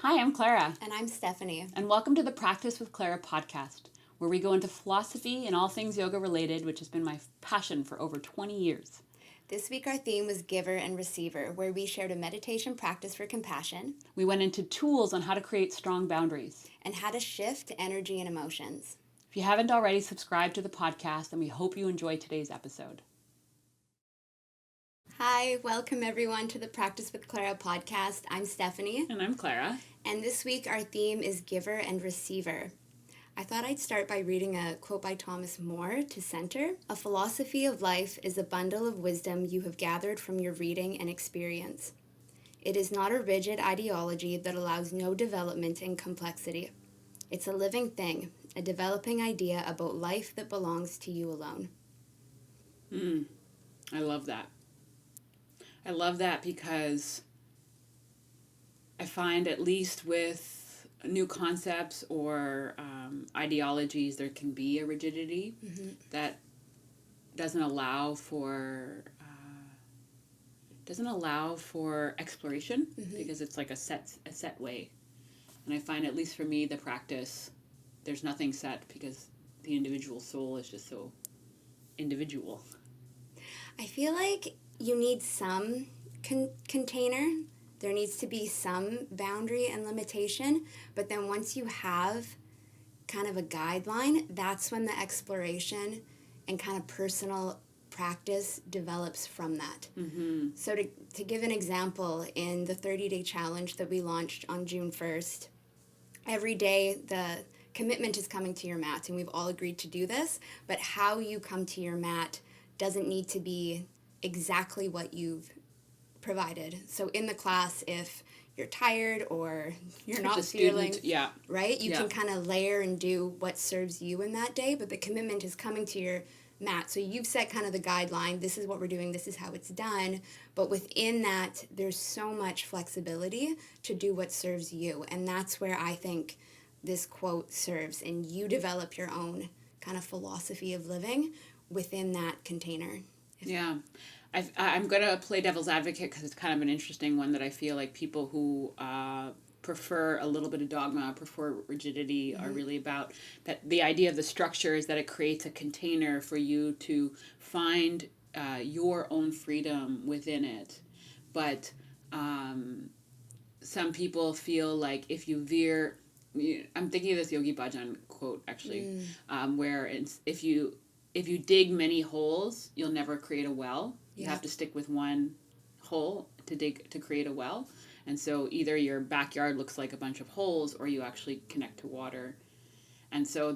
Hi, I'm Clara. And I'm Stephanie. And welcome to the Practice with Clara podcast, where we go into philosophy and all things yoga related, which has been my passion for over 20 years. This week our theme was Giver and Receiver, where we shared a meditation practice for compassion. We went into tools on how to create strong boundaries. And how to shift energy and emotions. If you haven't already, subscribe to the podcast, and we hope you enjoy today's episode. Hi, welcome everyone to the Practice with Clara podcast. I'm Stephanie. And I'm Clara. And this week our theme is Giver and Receiver. I thought I'd start by reading a quote by Thomas More to center. A philosophy of life is a bundle of wisdom you have gathered from your reading and experience. It is not a rigid ideology that allows no development and complexity. It's a living thing, a developing idea about life that belongs to you alone. I love that. I love that because I find, at least with new concepts or ideologies, there can be a rigidity that doesn't allow for exploration because it's like a set way. And I find, at least for me, the practice, there's nothing set because the individual soul is just so individual. I feel like you need some container. There needs to be some boundary and limitation. But then once you have kind of a guideline, that's when the exploration and kind of personal practice develops from that. Mm-hmm. So to give an example, in the 30-day challenge that we launched on June 1st, every day the commitment is coming to your mat, and we've all agreed to do this, but how you come to your mat doesn't need to be exactly what you've provided. So in the class, if you're tired or you're not feeling right, you can kind of layer and do what serves you in that day, but the commitment is coming to your mat. So you've set kind of the guideline, this is what we're doing, this is how it's done, but within that there's so much flexibility to do what serves you. And that's where I think this quote serves, and you develop your own kind of philosophy of living within that container. Yeah. I'm going to play devil's advocate because it's kind of an interesting one, that I feel like people who prefer a little bit of dogma, prefer rigidity, are really about that. The idea of the structure is that it creates a container for you to find your own freedom within it. But some people feel like if you veer, I'm thinking of this Yogi Bhajan quote actually, where if you dig many holes, you'll never create a well. You have to stick with one hole to create a well. And so either your backyard looks like a bunch of holes, or you actually connect to water. And so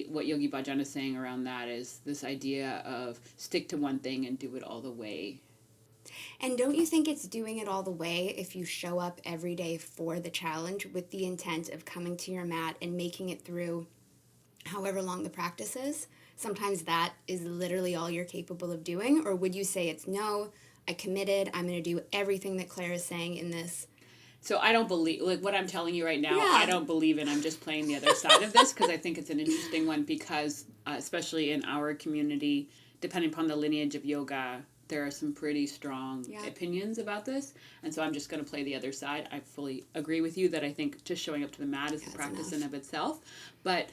what Yogi Bhajan is saying around that is this idea of stick to one thing and do it all the way. And don't you think it's doing it all the way if you show up every day for the challenge with the intent of coming to your mat and making it through however long the practice is? Sometimes that is literally all you're capable of doing. Or would you say it's, no, I committed, I'm going to do everything that Claire is saying in this? So I don't believe, like what I'm telling you right now, I don't believe in. I'm just playing the other side of this because I think it's an interesting one because, especially in our community, depending upon the lineage of yoga, there are some pretty strong opinions about this. And so I'm just going to play the other side. I fully agree with you that I think just showing up to the mat is the practice in of itself. But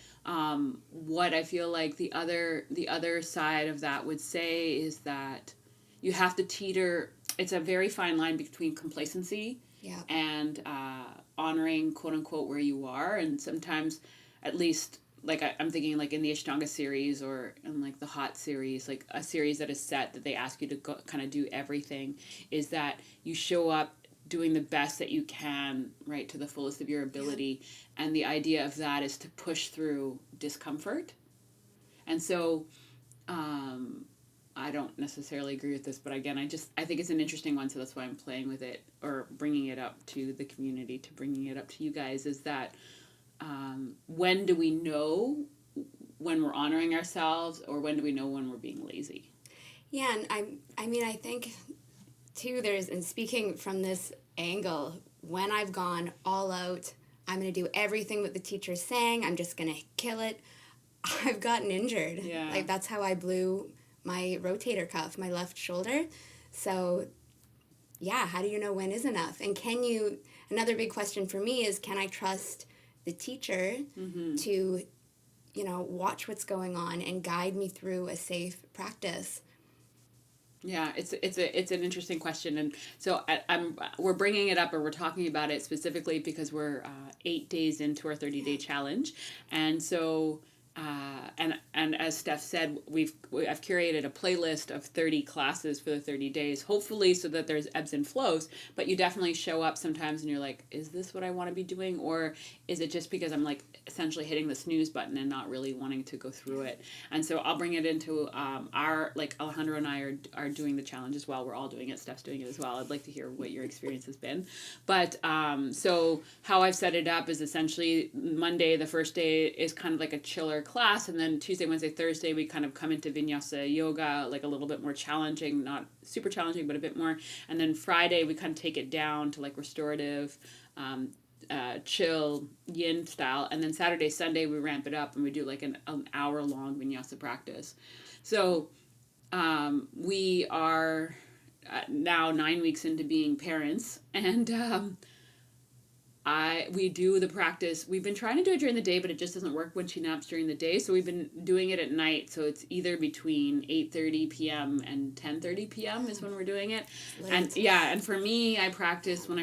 what I feel like the other side of that would say is that you have to teeter. It's a very fine line between complacency and honoring, quote unquote, where you are. And sometimes, at least, like I'm thinking like in the Ashtanga series or in like the Hot series, like a series that is set that they ask you to go, kind of do everything, is that you show up doing the best that you can, right, to the fullest of your ability. And the idea of that is to push through discomfort. And so I don't necessarily agree with this, but again, I think it's an interesting one, so that's why I'm playing with it or bringing it up to the community, to bringing it up to you guys, is that when do we know when we're honoring ourselves, or when do we know when we're being lazy? Yeah, and I think, too, and speaking from this angle, when I've gone all out, I'm going to do everything that the teacher's saying, I'm just going to kill it, I've gotten injured. Yeah. Like, that's how I blew my rotator cuff, my left shoulder. So, yeah, how do you know when is enough? And can you, another big question for me is, can I trust the teacher to, watch what's going on and guide me through a safe practice? Yeah, it's an interesting question, and so we're bringing it up, or we're talking about it specifically because we're 8 days into our 30-day challenge, and so and as Steph said, I've curated a playlist of 30 classes for the 30 days, hopefully so that there's ebbs and flows, but you definitely show up sometimes and you're like, is this what I want to be doing, or is it just because I'm like essentially hitting the snooze button and not really wanting to go through it? And so I'll bring it into our, like, Alejandro and I are doing the challenge as well. We're all doing it. Steph's doing it as well. I'd like to hear what your experience has been. But so how I've set it up is essentially Monday, the first day, is kind of like a chiller class, and then Tuesday, Wednesday, Thursday, we kind of come into Vinyasa Yoga, like a little bit more challenging, not super challenging, but a bit more. And then Friday, we kind of take it down to like restorative, chill, yin style. And then Saturday, Sunday, we ramp it up and we do like an hour-long Vinyasa practice. So we are now 9 weeks into being parents, and we do the practice. We've been trying to do it during the day, but it just doesn't work when she naps during the day. So we've been doing it at night. So it's either between 8:30 p.m. and 10:30 p.m. is when we're doing it. Late. And for me, when I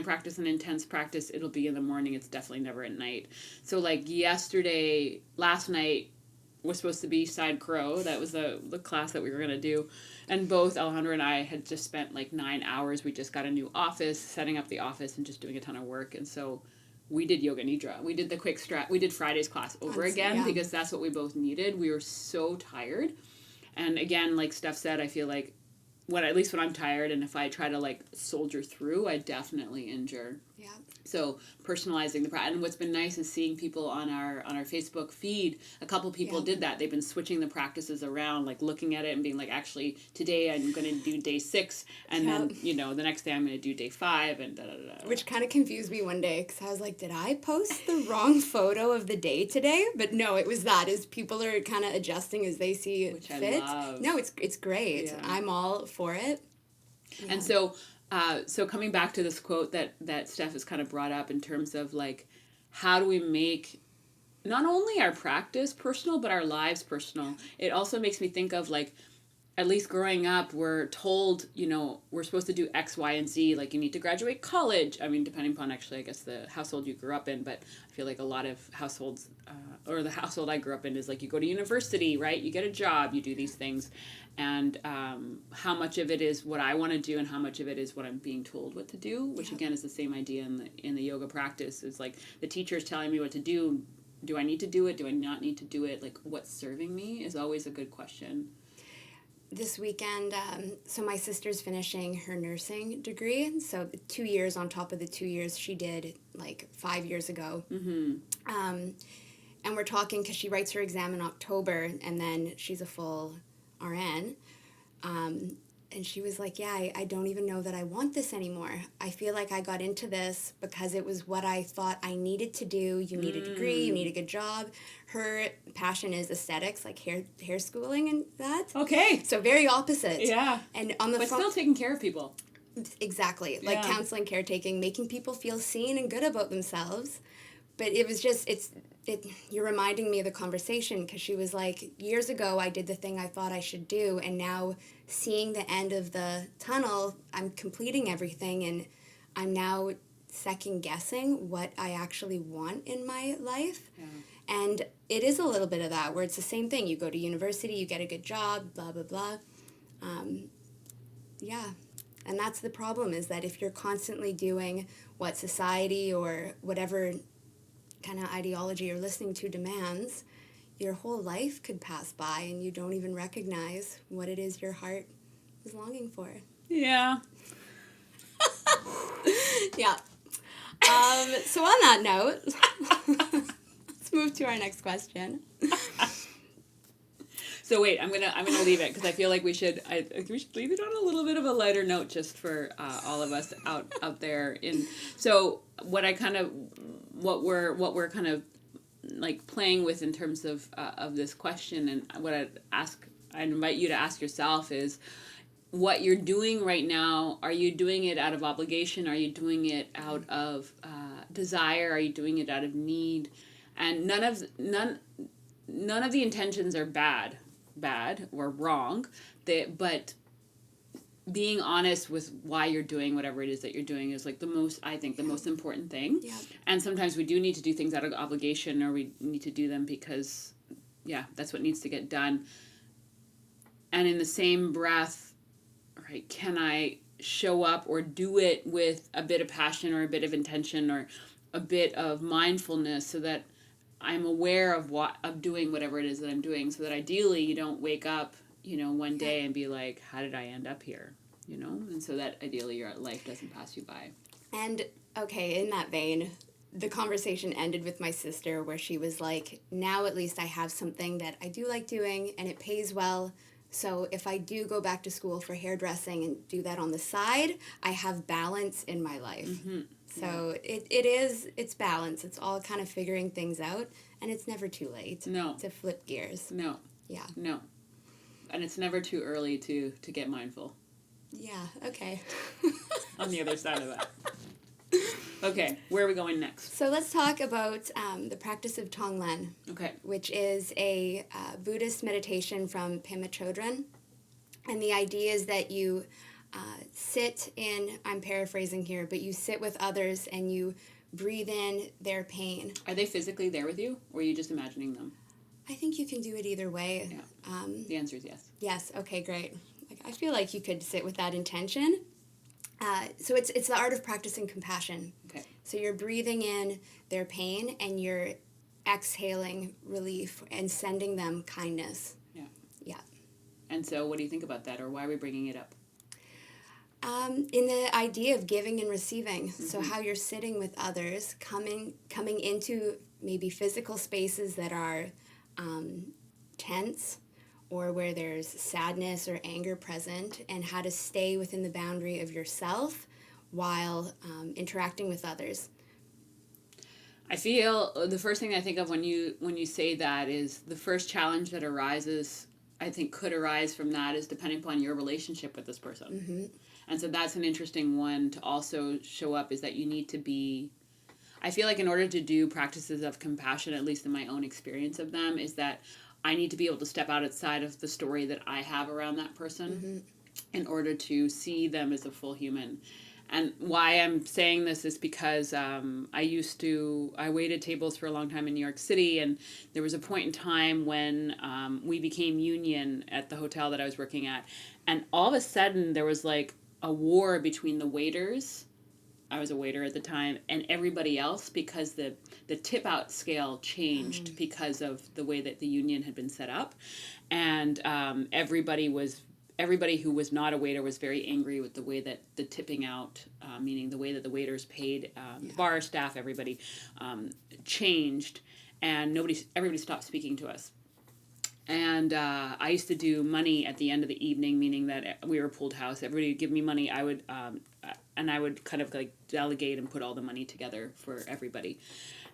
practice an intense practice, it'll be in the morning. It's definitely never at night. So like last night was supposed to be Side Crow. That was the class that we were going to do. And both Alejandro and I had just spent like 9 hours. We just got a new office, setting up the office and just doing a ton of work. And so we did Yoga Nidra. We did the quick stretch. We did Friday's class over again because that's what we both needed. We were so tired. And again, like Steph said, I feel like at least when I'm tired and if I try to like soldier through, I definitely injure. Yeah. So personalizing the practice. And what's been nice is seeing people on our Facebook feed. A couple people did that. They've been switching the practices around, like looking at it and being like, actually, today I'm going to do day 6. And then, the next day I'm going to do day 5 and da-da-da-da. Which kind of confused me one day because I was like, did I post the wrong photo of the day today? But no, it was that. Is people are kind of adjusting as they see Which fit. I love. No, it's great. Yeah. I'm all for it. Yeah. And so coming back to this quote that Steph has kind of brought up in terms of like, how do we make not only our practice personal, but our lives personal? It also makes me think of like, at least growing up, we're told, we're supposed to do X, Y, and Z. Like, you need to graduate college. I mean, depending upon actually, I guess, the household you grew up in. But I feel like a lot of households, or the household I grew up in, is like you go to university, right? You get a job, you do these things. And how much of it is what I want to do and how much of it is what I'm being told what to do, which again is the same idea in the yoga practice. It's like the teacher's telling me what to do. Do I need to do it? Do I not need to do it? Like, what's serving me is always a good question. This weekend, so my sister's finishing her nursing degree, so 2 years on top of the 2 years she did like 5 years ago. Mm-hmm. And we're talking because she writes her exam in October, and then she's a full RN. And she was like, yeah, I don't even know that I want this anymore. I feel like I got into this because it was what I thought I needed to do. You need a degree, you need a good job. Her passion is aesthetics, like hair schooling and that. Okay. So very opposite. Yeah. And on the but still taking care of people. Exactly. Like counseling, caretaking, making people feel seen and good about themselves. But it was just, you're reminding me of the conversation because she was like, years ago I did the thing I thought I should do, and now seeing the end of the tunnel, I'm completing everything, and I'm now second guessing what I actually want in my life. Yeah. And it is a little bit of that, where it's the same thing. You go to university, you get a good job, blah, blah, blah. And that's the problem, is that if you're constantly doing what society or whatever kind of ideology you're listening to demands, your whole life could pass by and you don't even recognize what it is your heart is longing for. Yeah. Yeah. So on that note, let's move to our next question. So wait, I'm gonna leave it because I feel like we should leave it on a little bit of a lighter note just for all of us out there. So what we're kind of like playing with in terms of this question, and what I invite you to ask yourself is, what you're doing right now, are you doing it out of obligation? Are you doing it out of desire? Are you doing it out of need? And none of the intentions are bad or wrong. But being honest with why you're doing whatever it is that you're doing is like the most important thing. Yeah. And sometimes we do need to do things out of obligation, or we need to do them because, that's what needs to get done. And in the same breath, right, can I show up or do it with a bit of passion or a bit of intention or a bit of mindfulness, so that I'm aware of doing whatever it is that I'm doing, so that ideally you don't wake up, one day and be like, how did I end up here? And so that ideally your life doesn't pass you by. And, okay, in that vein, the conversation ended with my sister where she was like, now at least I have something that I do like doing and it pays well. So if I do go back to school for hairdressing and do that on the side, I have balance in my life. Mm-hmm. So it's balance. It's all kind of figuring things out, and it's never too late to flip gears. No. Yeah. No. And it's never too early to get mindful. Yeah, okay. On the other side of that. Okay, where are we going next? So let's talk about the practice of Tonglen, which is a Buddhist meditation from Pema Chodron. And the idea is that you sit in, I'm paraphrasing here, but you sit with others and you breathe in their pain. Are they physically there with you, or are you just imagining them? I think you can do it either way. Yeah. The answer is yes. Yes, okay, great. I feel like you could sit with that intention. So it's the art of practicing compassion. Okay. So you're breathing in their pain and you're exhaling relief and sending them kindness. Yeah. Yeah. And so what do you think about that, or why are we bringing it up? In the idea of giving and receiving. Mm-hmm. So how you're sitting with others, coming into maybe physical spaces that are tense, or where there's sadness or anger present, and how to stay within the boundary of yourself while interacting with others. I feel the first thing I think of when you say that is the first challenge that arises, I think could arise from that, is depending upon your relationship with this person. Mm-hmm. And so that's an interesting one to also show up, is that you need to be, I feel like in order to do practices of compassion, at least in my own experience of them, is that I need to be able to step outside of the story that I have around that person, mm-hmm. in order to see them as a full human. And why I'm saying this is because I waited tables for a long time in New York City, and there was a point in time when we became union at the hotel that I was working at, and all of a sudden there was like a war between the waiters, I was a waiter at the time, and everybody else, because the tip out scale changed because of the way that the union had been set up. And everybody who was not a waiter was very angry with the way that the tipping out, meaning the way that the waiters paid, the bar staff, everybody, changed, and everybody stopped speaking to us. And I used to do money at the end of the evening, meaning that we were a pooled house. Everybody would give me money. I would kind of like delegate and put all the money together for everybody.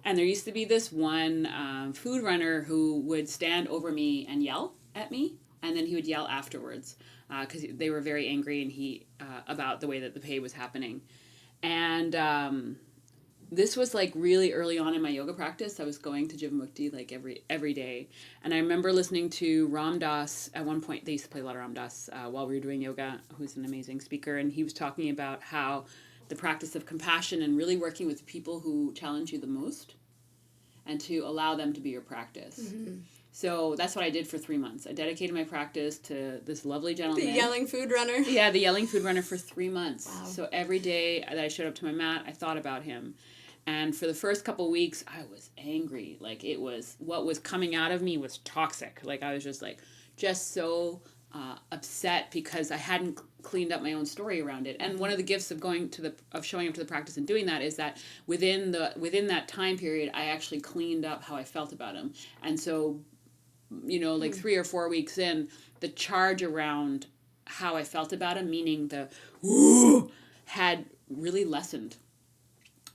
And there used to be this one food runner who would stand over me and yell at me, and then he would yell afterwards because they were very angry and about the way that the pay was happening. And this was like really early on in my yoga practice. I was going to Jivamukti like every day. And I remember listening to Ram Dass. At one point, they used to play a lot of Ram Dass while we were doing yoga, who's an amazing speaker. And he was talking about how the practice of compassion and really working with people who challenge you the most, and to allow them to be your practice. Mm-hmm. So that's what I did for 3 months. I dedicated my practice to this lovely gentleman. The yelling food runner. Yeah, the yelling food runner for 3 months. Wow. So every day that I showed up to my mat, I thought about him. And for the first couple weeks, I was angry. Like, what was coming out of me was toxic. Like, I was just so upset because I hadn't cleaned up my own story around it. And one of the gifts of showing up to the practice and doing that is that within that time period, I actually cleaned up how I felt about him. And so, 3 or 4 weeks in, the charge around how I felt about him, meaning the had really lessened.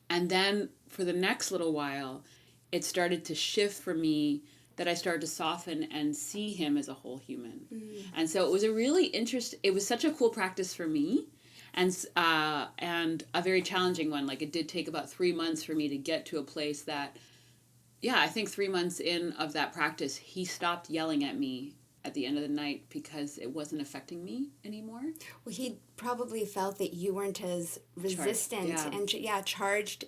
And then for the next little while, it started to shift for me that I started to soften and see him as a whole human. And so it was a really it was such a cool practice for me, and a very challenging one. Like, it did take about 3 months for me to get to a place that, yeah, I think 3 months in of that practice, he stopped yelling at me at the end of the night because it wasn't affecting me anymore. Well, he probably felt that you weren't as resistant and charged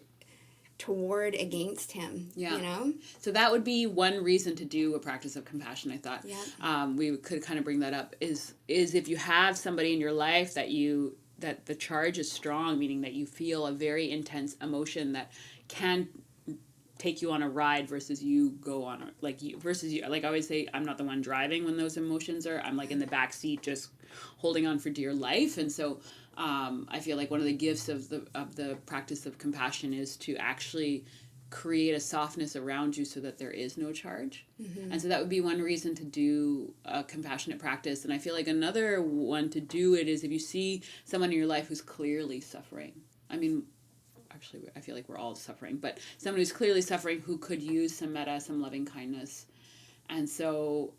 toward against him. Yeah. You know? So that would be one reason to do a practice of compassion, I thought. Yeah. We could kind of bring that up is if you have somebody in your life that the charge is strong, meaning that you feel a very intense emotion that can take you on a ride versus you go on like I always say, I'm not the one driving when those emotions are. I'm like in the back seat just holding on for dear life. And so I feel like one of the gifts of the practice of compassion is to actually create a softness around you so that there is no charge. And so that would be one reason to do a compassionate practice. And I feel like another one to do it is if you see someone in your life who's clearly suffering. I mean, actually, I feel like we're all suffering, but someone who's clearly suffering who could use some metta, some loving kindness. And so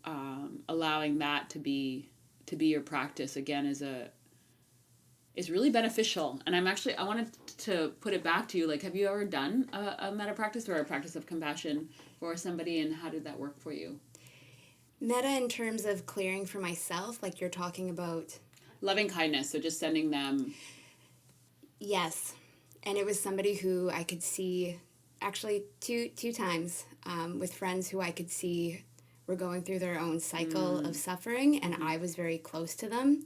allowing that to be your practice, again, is really beneficial. And I wanted to put it back to you, like, have you ever done a metta practice or a practice of compassion for somebody, and how did that work for you? Metta in terms of clearing for myself, like you're talking about? Loving kindness, so just sending them... Yes. And it was somebody who I could see, actually two times, with friends who I could see were going through their own cycle of suffering, and I was very close to them,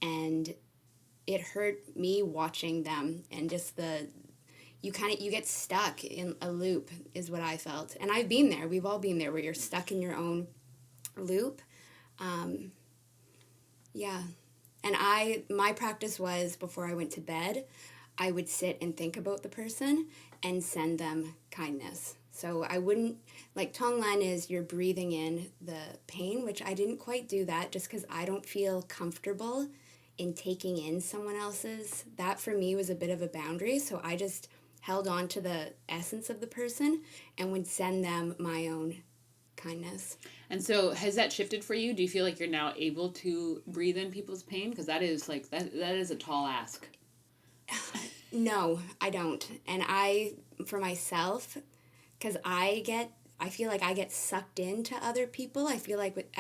and it hurt me watching them, and just you get stuck in a loop is what I felt. And I've been there, we've all been there, where you're stuck in your own loop. Yeah. And my practice was, before I went to bed, I would sit and think about the person and send them kindness. So I wouldn't, like Tonglen is you're breathing in the pain, which I didn't quite do that just because I don't feel comfortable in taking in someone else's. That for me was a bit of a boundary, so I just held on to the essence of the person and would send them my own kindness. And so has that shifted for you? Do you feel like you're now able to breathe in people's pain? Because that is like, that is a tall ask. No, I don't. And for myself, because I feel like I get sucked into other people. I feel like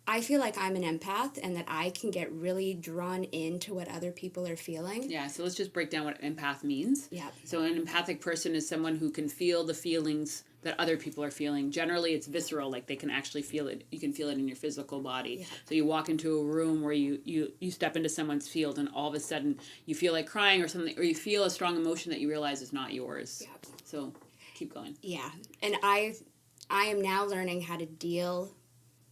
I'm an empath, and that I can get really drawn into what other people are feeling. Yeah, so let's just break down what empath means. Yeah. So an empathic person is someone who can feel the feelings that other people are feeling. Generally, it's visceral, like they can actually feel it. You can feel it in your physical body. Yeah. So you walk into a room where you step into someone's field, and all of a sudden you feel like crying or something, or you feel a strong emotion that you realize is not yours. Yeah. So keep going. Yeah, and I am now learning how to deal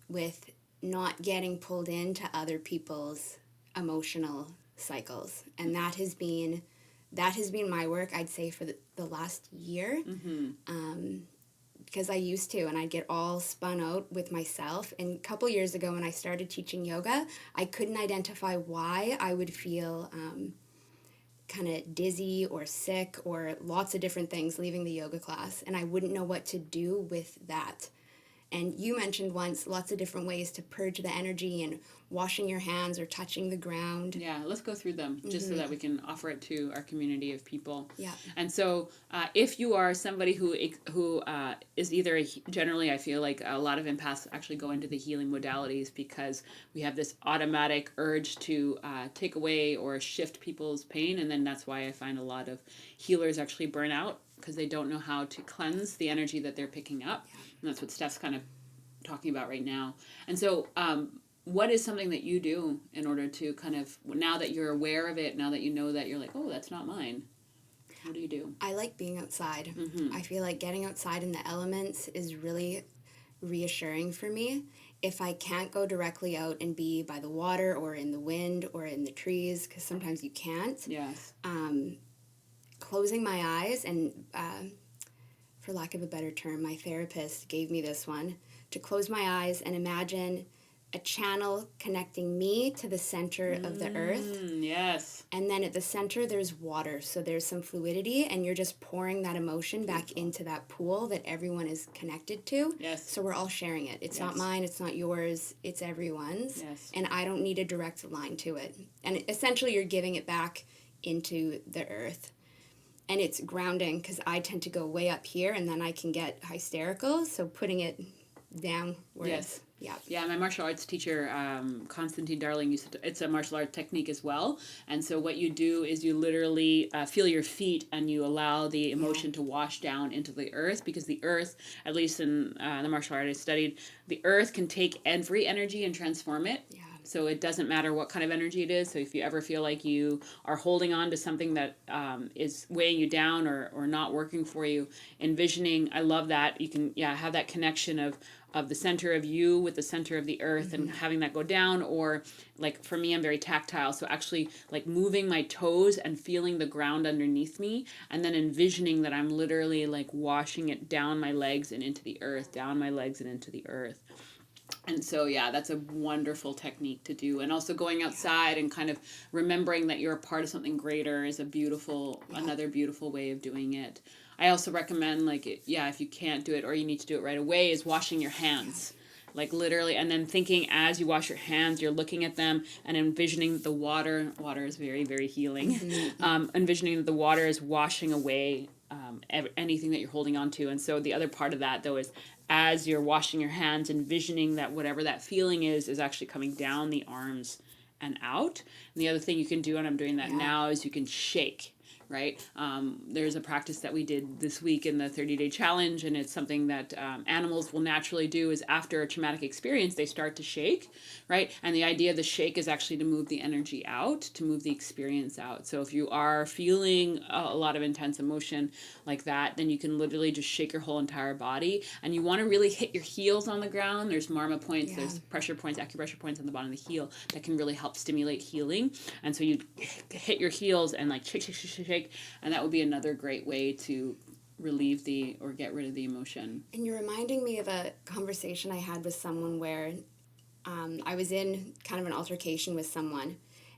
with not getting pulled into other people's emotional cycles, and that has been my work, I'd say, for the last year. Because I used to, and I'd get all spun out with myself. And a couple years ago when I started teaching yoga, I couldn't identify why I would feel kind of dizzy or sick or lots of different things leaving the yoga class, and I wouldn't know what to do with that. And you mentioned once lots of different ways to purge the energy, and washing your hands or touching the ground. Yeah, let's go through them just so that we can offer it to our community of people. Yeah. And so if you are somebody who is either, generally I feel like a lot of empaths actually go into the healing modalities because we have this automatic urge to take away or shift people's pain, and then that's why I find a lot of healers actually burn out because they don't know how to cleanse the energy that they're picking up. Yeah. And that's what Steph's kind of talking about right now. And so what is something that you do in order to kind of, now that you're aware of it, now that you know that you're like, oh, that's not mine, what do you do? I like being outside. I feel like getting outside in the elements is really reassuring for me. If I can't go directly out and be by the water or in the wind or in the trees, because sometimes you can't. Yes. Closing my eyes and, for lack of a better term, my therapist gave me this one, to close my eyes and imagine a channel connecting me to the center of the earth. Yes. And then at the center, there's water. So there's some fluidity, and you're just pouring that emotion back into that pool that everyone is connected to. Yes. So we're all sharing it. It's not mine, it's not yours, it's everyone's. Yes. And I don't need a direct line to it. And essentially, you're giving it back into the earth. And it's grounding, because I tend to go way up here, and then I can get hysterical. So putting it down where it's, Yeah, my martial arts teacher, Constantine Darling, used to, it's a martial art technique as well. And so what you do is you literally feel your feet, and you allow the emotion to wash down into the earth, because the earth, at least in the martial art I studied, the earth can take every energy and transform it. Yeah. So it doesn't matter what kind of energy it is. So if you ever feel like you are holding on to something that is weighing you down or not working for you, envisioning, I love that. You can have that connection of the center of you with the center of the earth, and having that go down. Or like for me, I'm very tactile. So actually like moving my toes and feeling the ground underneath me, and then envisioning that I'm literally like washing it down my legs and into the earth, down my legs and into the earth. And so, that's a wonderful technique to do. And also going outside and kind of remembering that you're a part of something greater is another beautiful way of doing it. I also recommend, if you can't do it or you need to do it right away, is washing your hands. Like literally, and then thinking as you wash your hands, you're looking at them and envisioning the water is very, very healing. Envisioning that the water is washing away anything that you're holding on to. And so the other part of that, though, is as you're washing your hands, envisioning that whatever that feeling is actually coming down the arms and out. And the other thing you can do, and I'm doing that now, is you can shake. Right? There's a practice that we did this week in the 30-day challenge, and it's something that animals will naturally do, is after a traumatic experience, they start to shake, right? And the idea of the shake is actually to move the energy out, to move the experience out. So if you are feeling a lot of intense emotion like that, then you can literally just shake your whole entire body, and you want to really hit your heels on the ground. There's marma points, there's pressure points, acupressure points on the bottom of the heel that can really help stimulate healing. And so you hit your heels and like shake, and that would be another great way to relieve or get rid of the emotion. And you're reminding me of a conversation I had with someone where I was in kind of an altercation with someone,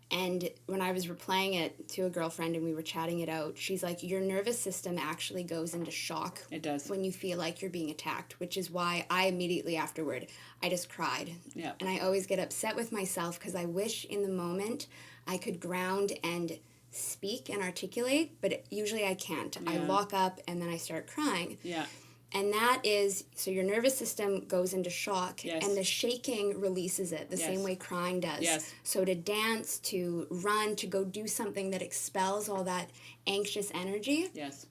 and when I was replaying it to a girlfriend and we were chatting it out, she's like, your nervous system actually goes into shock. It does. When you feel like you're being attacked, which is why I immediately afterward, I just cried. Yeah. And I always get upset with myself because I wish in the moment I could ground and speak and articulate, but usually I can't. I lock up and then I start crying. Yeah. And that is, so your nervous system goes into shock, and the shaking releases it the same way crying does. Yes. So to dance, to run, to go do something that expels all that anxious energy. Yes.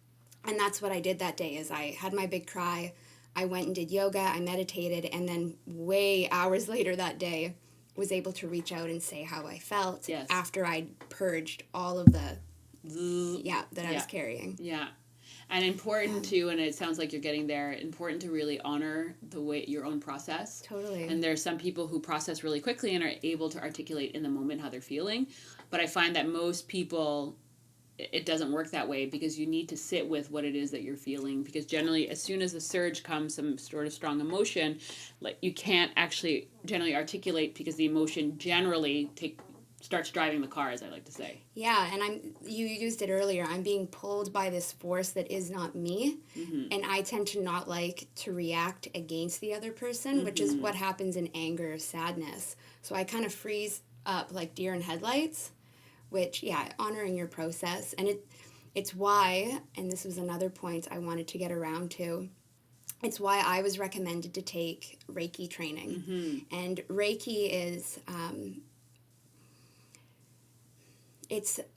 And that's what I did that day, is I had my big cry, I went and did yoga, I meditated, and then way hours later that day, was able to reach out and say how I felt after I'd purged all of the that I was carrying. Yeah. And important too, and it sounds like you're getting there, important to really honor your own process. Totally. And there's some people who process really quickly and are able to articulate in the moment how they're feeling. But I find that most people, it doesn't work that way, because you need to sit with what it is that you're feeling, because generally as soon as a surge comes, some sort of strong emotion, like you can't actually generally articulate, because the emotion generally starts driving the car, as I like to say. Yeah, and you used it earlier, I'm being pulled by this force that is not me, and I tend to not like to react against the other person, which is what happens in anger or sadness. So I kind of freeze up like deer in headlights, which, honoring your process. And it's why, and this was another point I wanted to get around to, it's why I was recommended to take Reiki training. And Reiki is,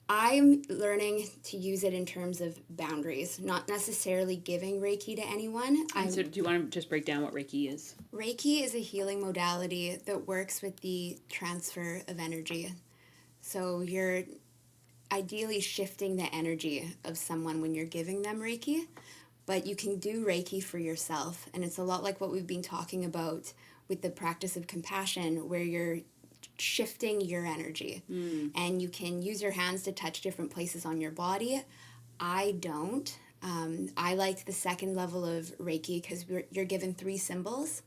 I'm learning to use it in terms of boundaries, not necessarily giving Reiki to anyone. So do you want to just break down what Reiki is? Reiki is a healing modality that works with the transfer of energy. So you're ideally shifting the energy of someone when you're giving them Reiki, but you can do Reiki for yourself. And it's a lot like what we've been talking about with the practice of compassion, where you're shifting your energy. And you can use your hands to touch different places on your body. I don't. I liked the second level of Reiki because you're given 3 symbols.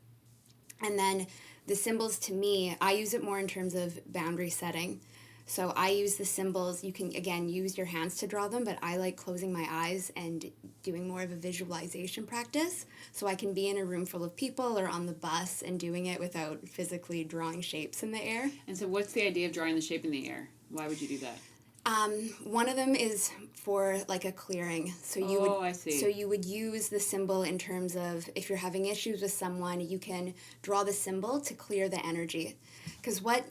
And then the symbols to me, I use it more in terms of boundary setting. So I use the symbols. You can, again, use your hands to draw them, but I like closing my eyes and doing more of a visualization practice. So I can be in a room full of people or on the bus and doing it without physically drawing shapes in the air. And so what's the idea of drawing the shape in the air? Why would you do that? One of them is for like a clearing. So I see. So you would use the symbol in terms of if you're having issues with someone, you can draw the symbol to clear the energy. Because what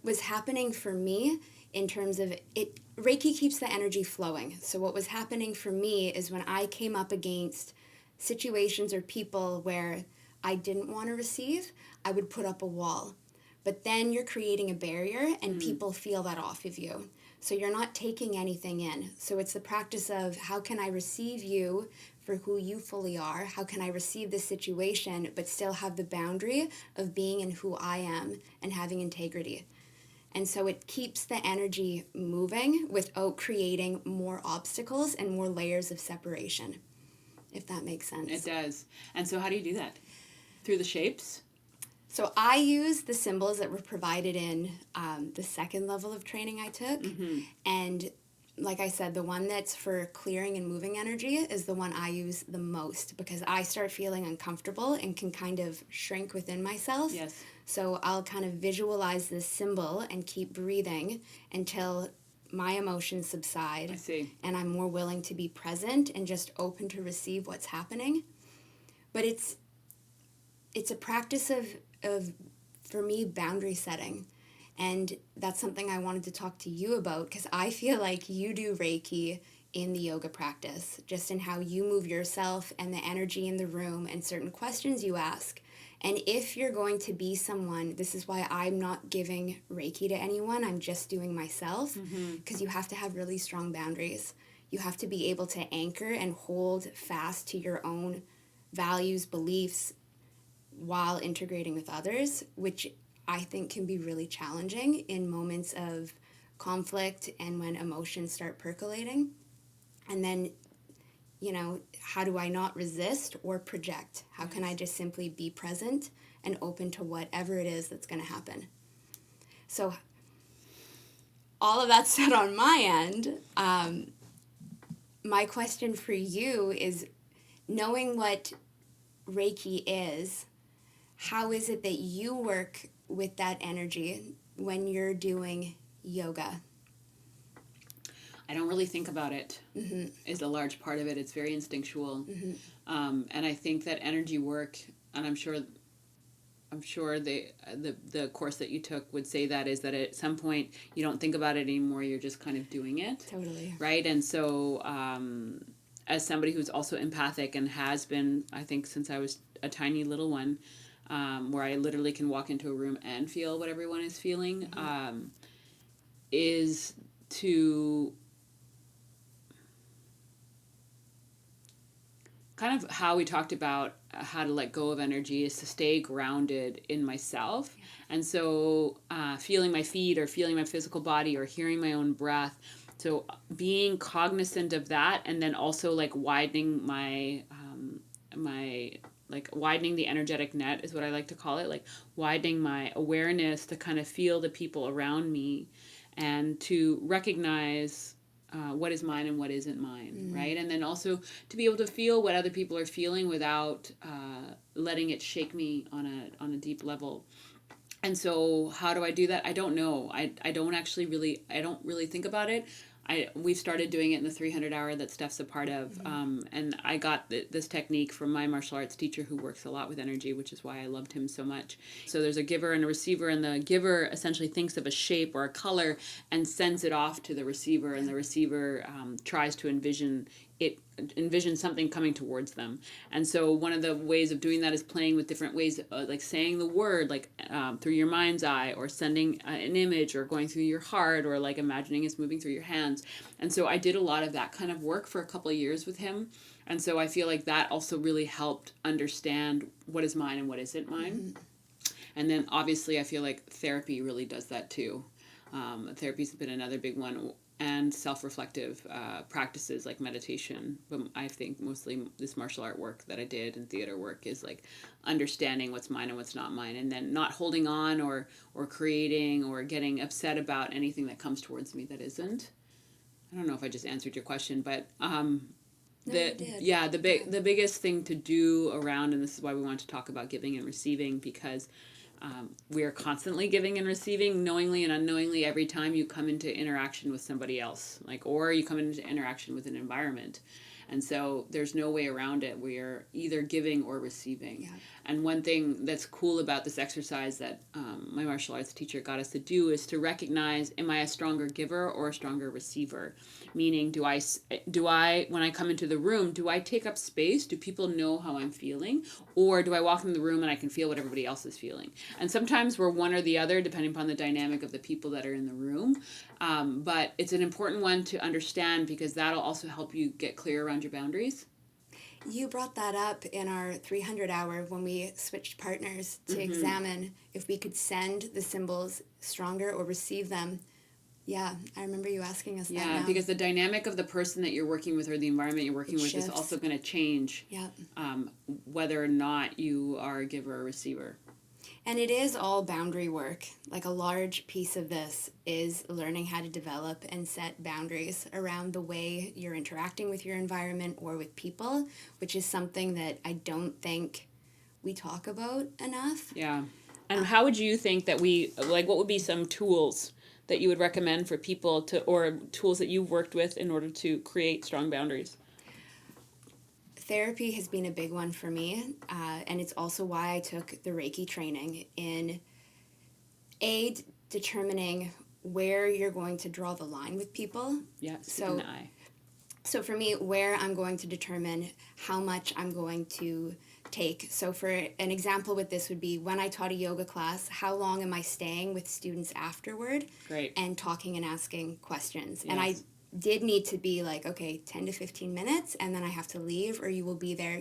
was happening for me in terms of it, Reiki keeps the energy flowing. So what was happening for me is when I came up against situations or people where I didn't want to receive, I would put up a wall. But then you're creating a barrier and people feel that off of you. So you're not taking anything in. So it's the practice of how can I receive you for who you fully are? How can I receive this situation but still have the boundary of being in who I am and having integrity? And so it keeps the energy moving without creating more obstacles and more layers of separation, if that makes sense. It does. And so how do you do that? Through the shapes? So I use the symbols that were provided in the second level of training I took. And like I said, the one that's for clearing and moving energy is the one I use the most because I start feeling uncomfortable and can kind of shrink within myself. Yes. So I'll kind of visualize this symbol and keep breathing until my emotions subside. I see. And I'm more willing to be present and just open to receive what's happening. But it's a practice of for me, boundary setting. And that's something I wanted to talk to you about because I feel like you do Reiki in the yoga practice, just in how you move yourself and the energy in the room and certain questions you ask. And if you're going to be someone, this is why I'm not giving Reiki to anyone, I'm just doing myself, because you have to have really strong boundaries. You have to be able to anchor and hold fast to your own values, beliefs, while integrating with others, which I think can be really challenging in moments of conflict and when emotions start percolating. And then, how do I not resist or project? How can I just simply be present and open to whatever it is that's going to happen? So all of that said on my end, my question for you is, knowing what Reiki is, how is it that you work with that energy when you're doing yoga? I don't really think about it. Is a large part of it. It's very instinctual. And I think that energy work, and I'm sure the course that you took would say that is that at some point you don't think about it anymore. You're just kind of doing it. Totally. Right? And so as somebody who's also empathic and has been, I think, since I was a tiny little one, where I literally can walk into a room and feel what everyone is feeling, is to kind of how we talked about how to let go of energy is to stay grounded in myself. And so feeling my feet or feeling my physical body or hearing my own breath. So being cognizant of that, and then also like widening widening the energetic net is what I like to call it, like widening my awareness to kind of feel the people around me and to recognize what is mine and what isn't mine, right? And then also to be able to feel what other people are feeling without letting it shake me on a deep level. And so how do I do that? I don't know. I don't really think about it. We've started doing it in the 300 hour that Steph's a part of. And I got this technique from my martial arts teacher who works a lot with energy, which is why I loved him so much. So there's a giver and a receiver, and the giver essentially thinks of a shape or a color and sends it off to the receiver, and the receiver tries to envision something coming towards them. And so one of the ways of doing that is playing with different ways, like saying the word, like through your mind's eye, or sending an image, or going through your heart, or like imagining it's moving through your hands. And so I did a lot of that kind of work for a couple of years with him. And so I feel like that also really helped understand what is mine and what isn't mine. And then obviously I feel like therapy really does that too. Therapy's been another big one, and self-reflective practices like meditation. But I think mostly this martial art work that I did and theater work is like understanding what's mine and what's not mine, and then not holding on or creating or getting upset about anything that comes towards me that isn't. I don't know if I just answered your question, but the biggest thing to do around, and this is why we want to talk about giving and receiving, because we are constantly giving and receiving, knowingly and unknowingly, every time you come into interaction with somebody else, or you come into interaction with an environment. And so there's no way around it. We are either giving or receiving. Yeah. And one thing that's cool about this exercise that my martial arts teacher got us to do is to recognize, am I a stronger giver or a stronger receiver? Meaning, do I, when I come into the room, do I take up space? Do people know how I'm feeling? Or do I walk in the room and I can feel what everybody else is feeling? And sometimes we're one or the other, depending upon the dynamic of the people that are in the room. But it's an important one to understand, because that'll also help you get clear around your boundaries. You brought that up in our 300 hour when we switched partners to examine if we could send the symbols stronger or receive them. Yeah, I remember you asking us that. Yeah, because the dynamic of the person that you're working with or the environment you're working with is also going to change whether or not you are a giver or receiver. And it is all boundary work. Like, a large piece of this is learning how to develop and set boundaries around the way you're interacting with your environment or with people, which is something that I don't think we talk about enough. Yeah. And how would you think that what would be some tools that you would recommend for people or tools that you've worked with in order to create strong boundaries? Therapy has been a big one for me, and it's also why I took the Reiki training in determining where you're going to draw the line with people. Yeah, so the eye. So for me, where I'm going to determine how much I'm going to take. So for an example with this would be when I taught a yoga class, how long am I staying with students afterward? Great. And talking and asking questions. Yes. And I did need to be like, okay, 10 to 15 minutes, and then I have to leave, or you will be there,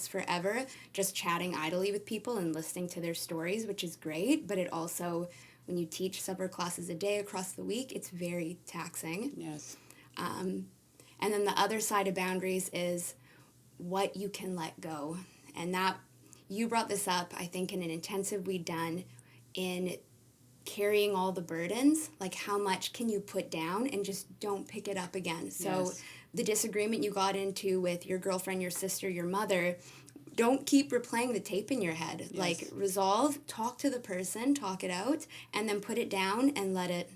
forever, just chatting idly with people and listening to their stories, which is great, but it also, when you teach several classes a day across the week, it's very taxing. Yes. And then the other side of boundaries is what you can let go. And that, you brought this up, I think, in an intensive we'd done in carrying all the burdens, like how much can you put down and just don't pick it up again. So the disagreement you got into with your girlfriend, your sister, your mother, don't keep replaying the tape in your head. Yes. Like, resolve, talk to the person, talk it out, and then put it down and let it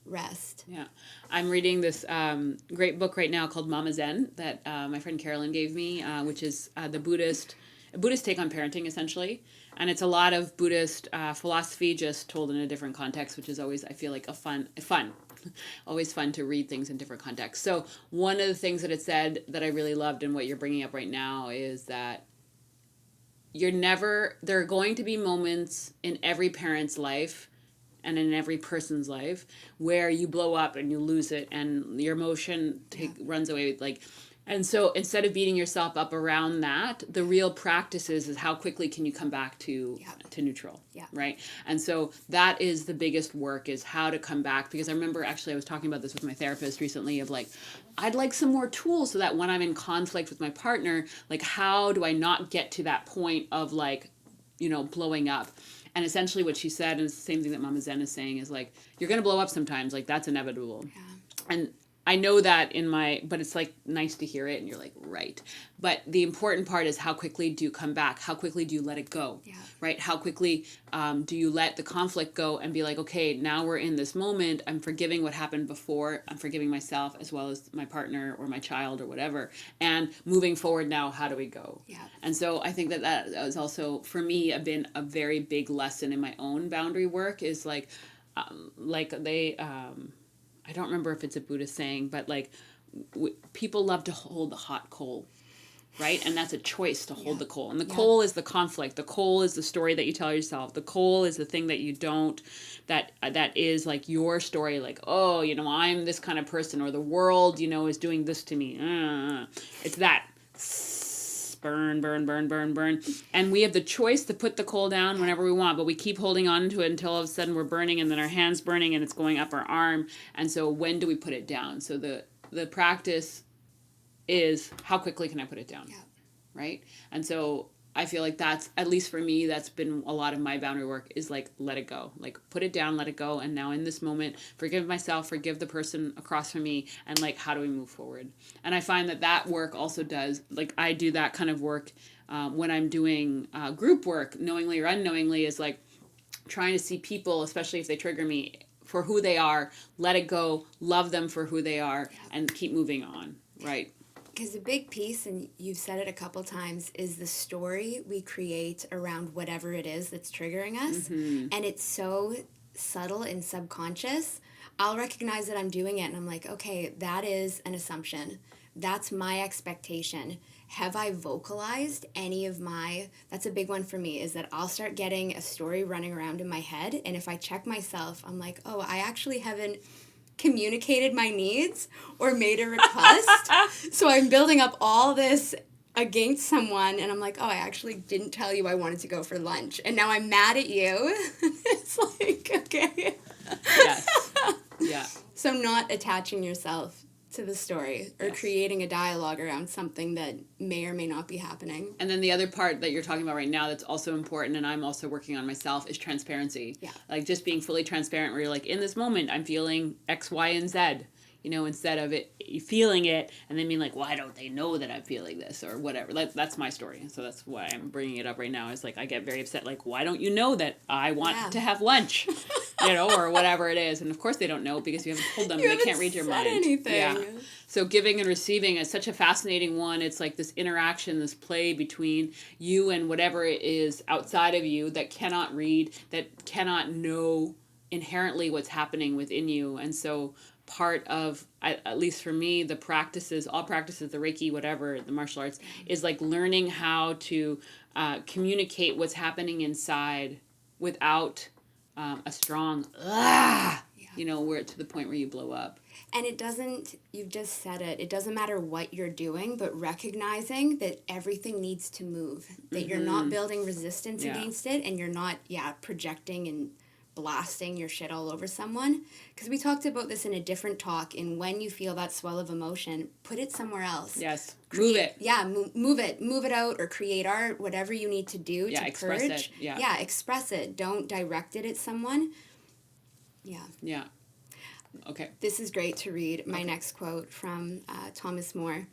rest. Yeah. I'm reading this great book right now called Mama Zen that my friend Carolyn gave me, which is a Buddhist take on parenting, essentially. And it's a lot of Buddhist philosophy just told in a different context, which is always, I feel like, always fun to read things in different contexts. So one of the things that it said that I really loved, and what you're bringing up right now, is that there are going to be moments in every parent's life and in every person's life where you blow up and you lose it and your emotion runs away. And so instead of beating yourself up around that, the real practice is how quickly can you come back to neutral, right? And so that is the biggest work, is how to come back. Because I remember, actually, I was talking about this with my therapist recently of I'd like some more tools so that when I'm in conflict with my partner, how do I not get to that point of blowing up? And essentially what she said, and it's the same thing that Mama Zen is saying, is you're going to blow up sometimes. That's inevitable. Yeah. And I know that but it's nice to hear it and you're right. But the important part is how quickly do you come back? How quickly do you let it go? Yeah. Right? How quickly do you let the conflict go and be okay, now we're in this moment. I'm forgiving what happened before. I'm forgiving myself as well as my partner or my child or whatever. And moving forward now, how do we go? Yeah. And so I think that has also, for me, been a very big lesson in my own boundary work, is I don't remember if it's a Buddhist saying, but people love to hold the hot coal, right? And that's a choice to hold the coal. And the coal is the conflict. The coal is the story that you tell yourself. The coal is the thing that you don't, that is your story. I'm this kind of person, or the world, is doing this to me. It's that just burn. And we have the choice to put the coal down whenever we want, but we keep holding on to it until all of a sudden we're burning, and then our hand's burning and it's going up our arm. And so when do we put it down? So the practice is, how quickly can I put it down? Yeah. Right? And so I feel like that's, at least for me, that's been a lot of my boundary work, is like, let it go. Like, put it down, let it go. And now in this moment, forgive myself, forgive the person across from me, and like, how do we move forward? And I find that work also does, like, I do that kind of work when I'm doing group work, knowingly or unknowingly, is like trying to see people, especially if they trigger me, for who they are, let it go, love them for who they are, and keep moving on, right? Because a big piece, and you've said it a couple times, is the story we create around whatever it is that's triggering us. Mm-hmm. And it's so subtle and subconscious. I'll recognize that I'm doing it, and I'm like, okay, that is an assumption. That's my expectation. Have I vocalized any of that's a big one for me, is that I'll start getting a story running around in my head, and if I check myself, I'm like, oh, I actually haven't communicated my needs or made a request. So I'm building up all this against someone, and I'm like, oh, I actually didn't tell you I wanted to go for lunch, and now I'm mad at you. It's like, okay. Yes. Yeah. So not attaching yourself to the story or creating a dialogue around something that may or may not be happening. And then the other part that you're talking about right now that's also important, and I'm also working on myself, is transparency. Yeah. Like, just being fully transparent, where you're like, in this moment, I'm feeling X, Y, and Z. You know, instead of feeling it and then being like, why don't they know that I'm feeling this, or whatever. That's my story. So that's why I'm bringing it up right now. Is like, I get very upset. Like, why don't you know that I want to have lunch? You know, or whatever it is. And of course they don't know, because you haven't told them. They can't read your mind. Anything. Yeah. So giving and receiving is such a fascinating one. It's like this interaction, this play between you and whatever it is outside of you that cannot read, that cannot know inherently what's happening within you. And so part of, at least for me, the practices, all practices, the Reiki, whatever, the martial arts, is like learning how to communicate what's happening inside without a strong, you know, where to the point where you blow up. And it doesn't, you've just said it doesn't matter what you're doing, but recognizing that everything needs to move, that you're not building resistance against it, and you're not, projecting and blasting your shit all over someone. Because we talked about this in a different talk, and when you feel that swell of emotion, put it somewhere else. Yes. Move it. Yeah, move it out, or create art, whatever you need to do to express purge. it. Yeah, express it. Don't direct it at someone. Yeah. Yeah. Okay. This is great to read. My next quote from Thomas More.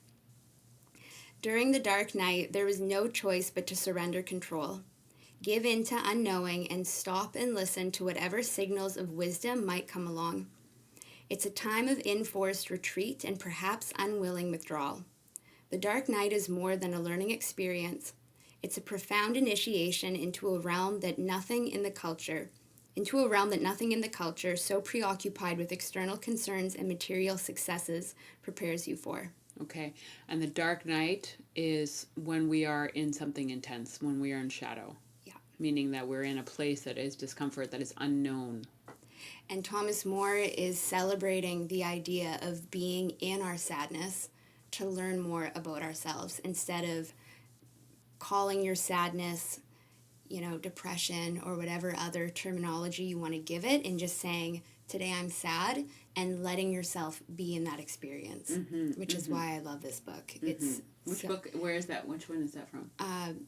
During the dark night, there was no choice but to surrender control. Give in to unknowing and stop and listen to whatever signals of wisdom might come along. It's a time of enforced retreat and perhaps unwilling withdrawal. The dark night is more than a learning experience. It's a profound initiation into a realm that nothing in the culture, so preoccupied with external concerns and material successes, prepares you for. Okay. And the dark night is when we are in something intense, when we are in shadow. Yeah. Meaning that we're in a place that is discomfort, that is unknown. And Thomas More is celebrating the idea of being in our sadness to learn more about ourselves, instead of calling your sadness, depression or whatever other terminology you want to give it, and just saying, today I'm sad, and letting yourself be in that experience, which is why I love this book. It's Which book, where is that? Which one is that from?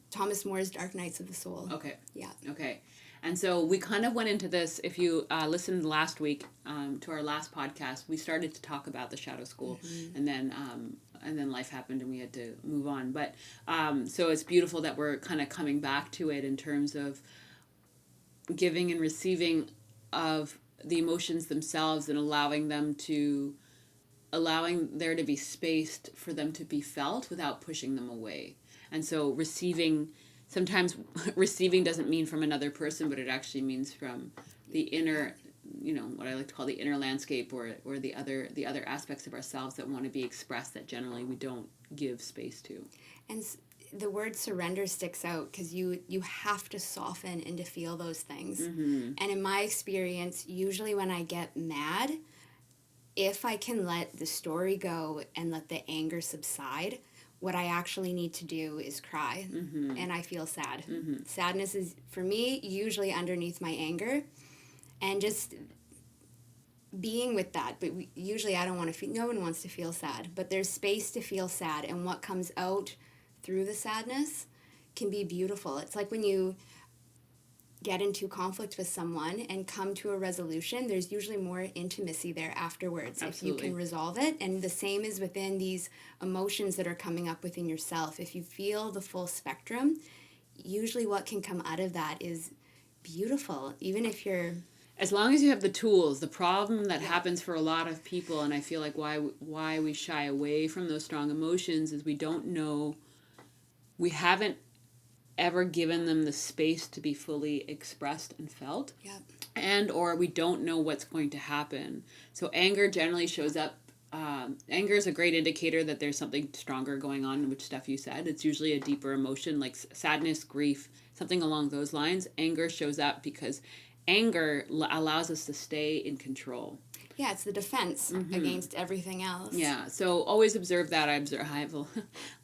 Thomas More's Dark Nights of the Soul. Okay. Yeah. Okay. And so we kind of went into this, if you listened last week to our last podcast, we started to talk about the shadow school, and then life happened and we had to move on. But so it's beautiful that we're kind of coming back to it in terms of giving and receiving of the emotions themselves, and allowing there to be space for them to be felt without pushing them away. And so sometimes receiving doesn't mean from another person, but it actually means from the inner, what I like to call the inner landscape, or the other aspects of ourselves that want to be expressed that generally we don't give space to. And the word surrender sticks out, because you have to soften and to feel those things. And in my experience, usually when I get mad, if I can let the story go and let the anger subside, what I actually need to do is cry, and I feel sad. Sadness is, for me, usually underneath my anger, and just being with that. But usually I don't want to feel, no one wants to feel sad, but there's space to feel sad, and what comes out through the sadness can be beautiful. It's like when you get into conflict with someone and come to a resolution, there's usually more intimacy there afterwards. Absolutely. If you can resolve it. And the same is within these emotions that are coming up within yourself. If you feel the full spectrum, usually what can come out of that is beautiful, even if you're... As long as you have the tools. The problem that happens for a lot of people, and I feel like why we shy away from those strong emotions, is we don't know, we haven't ever given them the space to be fully expressed and felt. Yep. And or we don't know what's going to happen. So anger generally shows up. Anger is a great indicator that there's something stronger going on, which Steph, you said. It's usually a deeper emotion like sadness, grief, something along those lines. Anger shows up because anger allows us to stay in control. Yeah, it's the defense against everything else. Yeah, so always observe that. I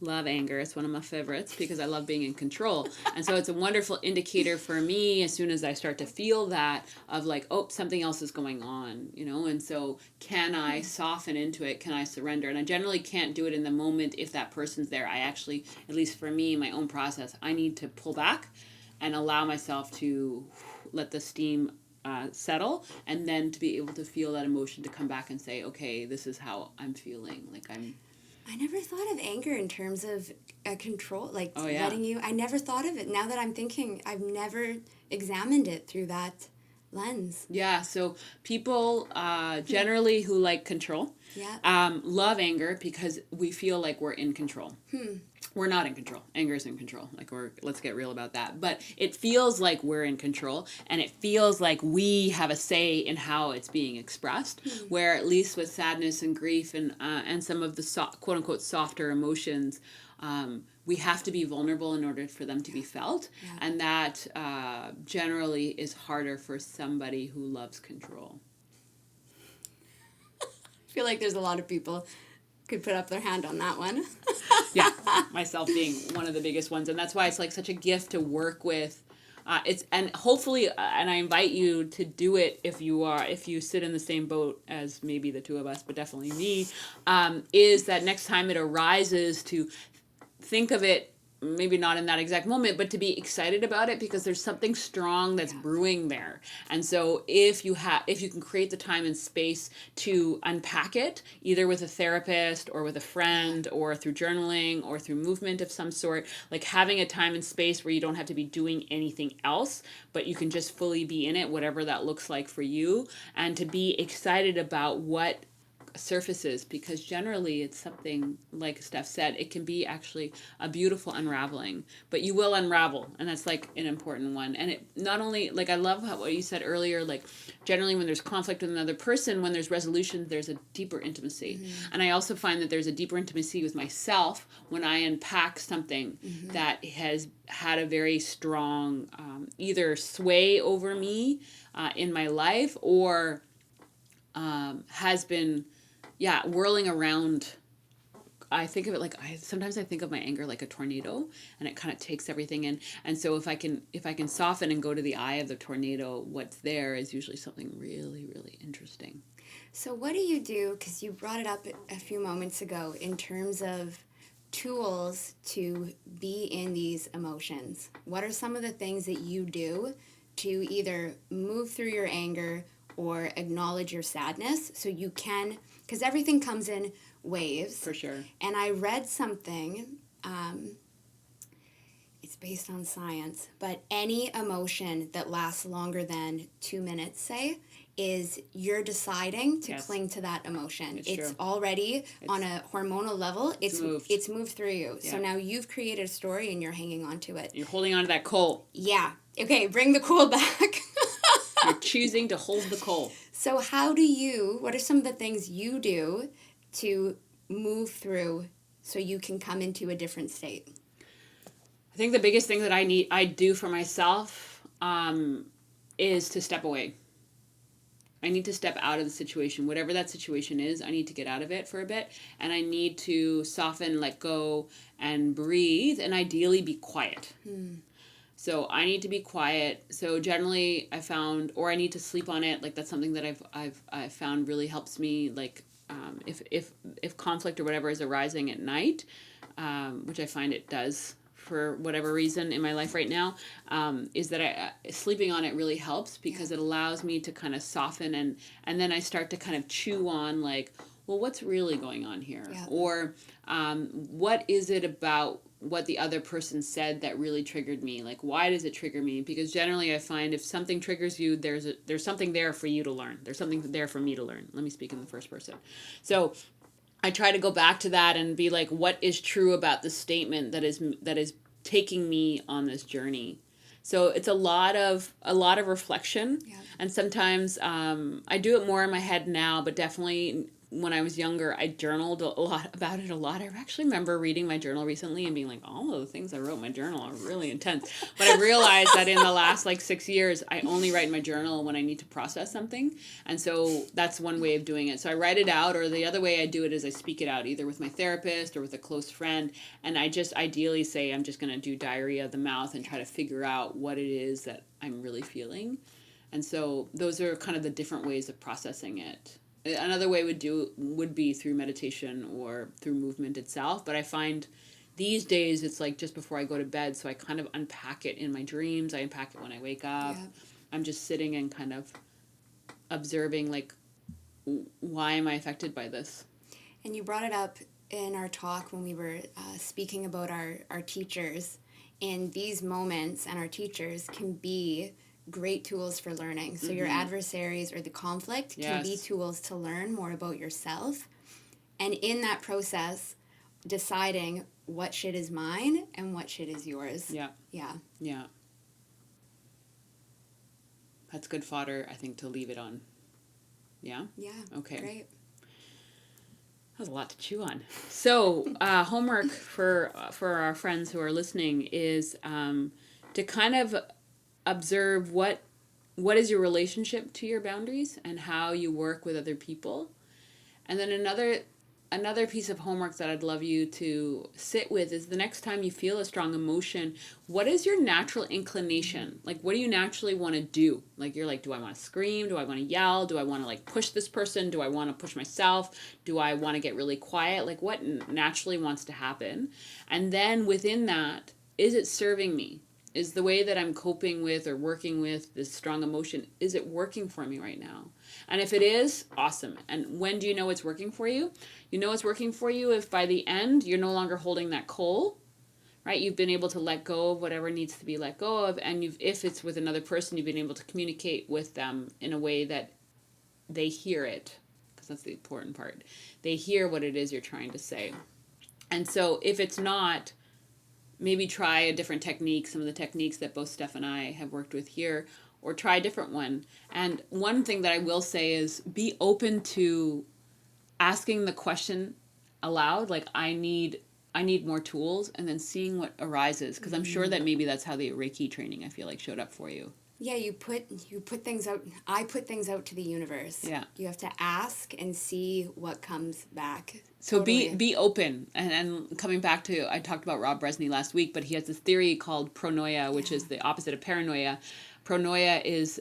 love anger. It's one of my favorites because I love being in control. And so it's a wonderful indicator for me as soon as I start to feel that of like, oh, something else is going on, you know? And so can I soften into it? Can I surrender? And I generally can't do it in the moment if that person's there. I actually, at least for me, my own process, I need to pull back and allow myself to let the steam settle, and then to be able to feel that emotion to come back and say, okay, this is how I'm feeling. Like I never thought of anger in terms of control, like yeah. letting you. I never thought of it. Now that I'm thinking, I've never examined it through that lens. Yeah, so people generally who like control love anger because we feel like we're in control. We're not in control. Anger is in control. Let's get real about that. But it feels like we're in control, and it feels like we have a say in how it's being expressed. Where at least with sadness and grief and some of the quote unquote softer emotions, we have to be vulnerable in order for them to be felt, and that generally is harder for somebody who loves control. I feel like there's a lot of people could put up their hand on that one. Yeah, myself being one of the biggest ones, and that's why it's like such a gift to work with. And hopefully, and I invite you to do it if you sit in the same boat as maybe the two of us, but definitely me. Is that next time it arises to think of it, maybe not in that exact moment, but to be excited about it because there's something strong that's brewing there. And so if you can create the time and space to unpack it, either with a therapist or with a friend or through journaling or through movement of some sort, like having a time and space where you don't have to be doing anything else, but you can just fully be in it, whatever that looks like for you, and to be excited about what surfaces, because generally it's something, like Steph said, it can be actually a beautiful unraveling, but you will unravel, and that's like an important one. And it not only, like, I love what you said earlier, like generally when there's conflict with another person, when there's resolution, there's a deeper intimacy. And I also find that there's a deeper intimacy with myself when I unpack something that has had a very strong either sway over me in my life or has been whirling around. I think of it like sometimes I think of my anger like a tornado, and it kind of takes everything in. And so if I can soften and go to the eye of the tornado, what's there is usually something really, really interesting. So what do you do, because you brought it up a few moments ago, in terms of tools to be in these emotions? What are some of the things that you do to either move through your anger or acknowledge your sadness so you can, because everything comes in waves. For sure. And I read something, it's based on science, but any emotion that lasts longer than 2 minutes, say, is you're deciding to cling to that emotion. It's already on a hormonal level, it's moved through you. Yeah. So now you've created a story and you're hanging on to it. You're holding on to that coal. Yeah. Okay, bring the coal back. You're choosing to hold the coal. So what are some of the things you do to move through so you can come into a different state? I think the biggest thing that I do for myself is to step away. step out of the situation. Whatever that situation is, I need to get out of it for a bit. And I need to soften, let go, and breathe, and ideally be quiet. So I need to be quiet. So generally I found, or I need to sleep on it. Like that's something that I've found really helps me. Like if conflict or whatever is arising at night, which I find it does for whatever reason in my life right now, is that sleeping on it really helps because it allows me to kind of soften and then I start to kind of chew on like, well, what's really going on here? Yeah. Or what is it about what the other person said that really triggered me? Like, why does it trigger me? Because generally I find if something triggers you, there's something there for you to learn. There's something there for me to learn. Let me speak in the first person. So I try to go back to that and be like, what is true about the statement that is taking me on this journey? So it's a lot of reflection, and sometimes I do it more in my head now, but definitely when I was younger, I journaled a lot about it. I actually remember reading my journal recently and being like, all of the things I wrote in my journal are really intense. But I realized that in the last 6 years, I only write in my journal when I need to process something. And so that's one way of doing it. So I write it out, or the other way I do it is I speak it out, either with my therapist or with a close friend. And I just ideally say, I'm just going to do diary of the mouth and try to figure out what it is that I'm really feeling. And so those are kind of the different ways of processing it. Another way would be through meditation or through movement itself. But I find these days it's like just before I go to bed. So I kind of unpack it in my dreams. I unpack it when I wake up. Yeah. I'm just sitting and kind of observing like, why am I affected by this? And you brought it up in our talk when we were speaking about our teachers. And these moments and our teachers can be great tools for learning. So your adversaries or the conflict can be tools to learn more about yourself. And in that process, deciding what shit is mine and what shit is yours. Yeah. That's good fodder, I think, to leave it on. Yeah? Yeah. Okay. Great. That was a lot to chew on. So homework for our friends who are listening is to kind of observe what is your relationship to your boundaries and how you work with other people. And then another piece of homework that I'd love you to sit with is the next time you feel a strong emotion, what is your natural inclination? Like, what do you naturally want to do? Like, you're like, do I want to scream? Do I want to yell? Do I want to like push this person? Do I want to push myself? Do I want to get really quiet? Like, what naturally wants to happen? And then within that, is it serving me? Is the way that I'm coping with or working with this strong emotion, is it working for me right now? And if it is, awesome. And when do you know it's working for you? You know it's working for you if by the end you're no longer holding that coal, right? You've been able to let go of whatever needs to be let go of. And if it's with another person, you've been able to communicate with them in a way that they hear it, because that's the important part. They hear what it is you're trying to say. And so if it's not, maybe try a different technique, some of the techniques that both Steph and I have worked with here, or try a different one. And one thing that I will say is be open to asking the question aloud, like, I need more tools, and then seeing what arises. Because I'm sure that maybe that's how the Reiki training, I feel like, showed up for you. Yeah, you put things out. I put things out to the universe. Yeah. You have to ask and see what comes back. So totally. be open. And coming back to, I talked about Rob Bresney last week, but he has this theory called pronoia, which is the opposite of paranoia. Pronoia is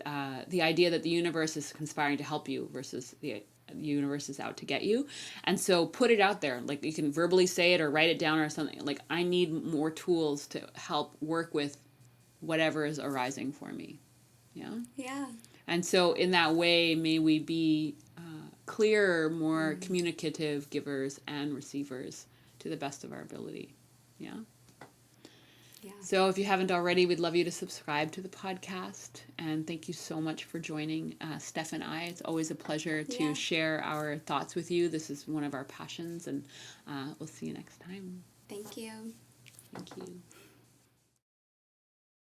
the idea that the universe is conspiring to help you versus the universe is out to get you. And so put it out there. Like, you can verbally say it or write it down or something. Like, I need more tools to help work with whatever is arising for me. Yeah? Yeah. And so in that way, may we be clearer, more communicative givers and receivers to the best of our ability. Yeah? Yeah. So if you haven't already, we'd love you to subscribe to the podcast. And thank you so much for joining Steph and I. It's always a pleasure to share our thoughts with you. This is one of our passions, and we'll see you next time. Thank you. Thank you.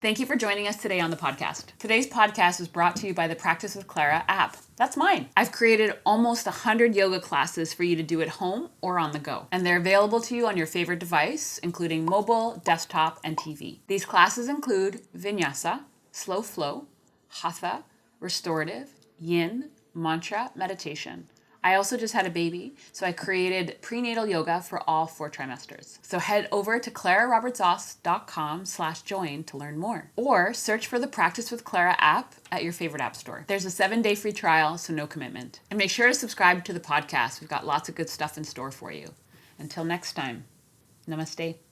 Thank you for joining us today on the podcast. Today's podcast is brought to you by the Practice with Clara app. That's mine. I've created almost 100 yoga classes for you to do at home or on the go. And they're available to you on your favorite device, including mobile, desktop, and TV. These classes include Vinyasa, Slow Flow, Hatha, Restorative, Yin, mantra, meditation. I also just had a baby, so I created prenatal yoga for all 4 trimesters. So head over to clararobertsoss.com/join to learn more. Or search for the Practice with Clara app at your favorite app store. There's a 7-day free trial, so no commitment. And make sure to subscribe to the podcast. We've got lots of good stuff in store for you. Until next time, namaste.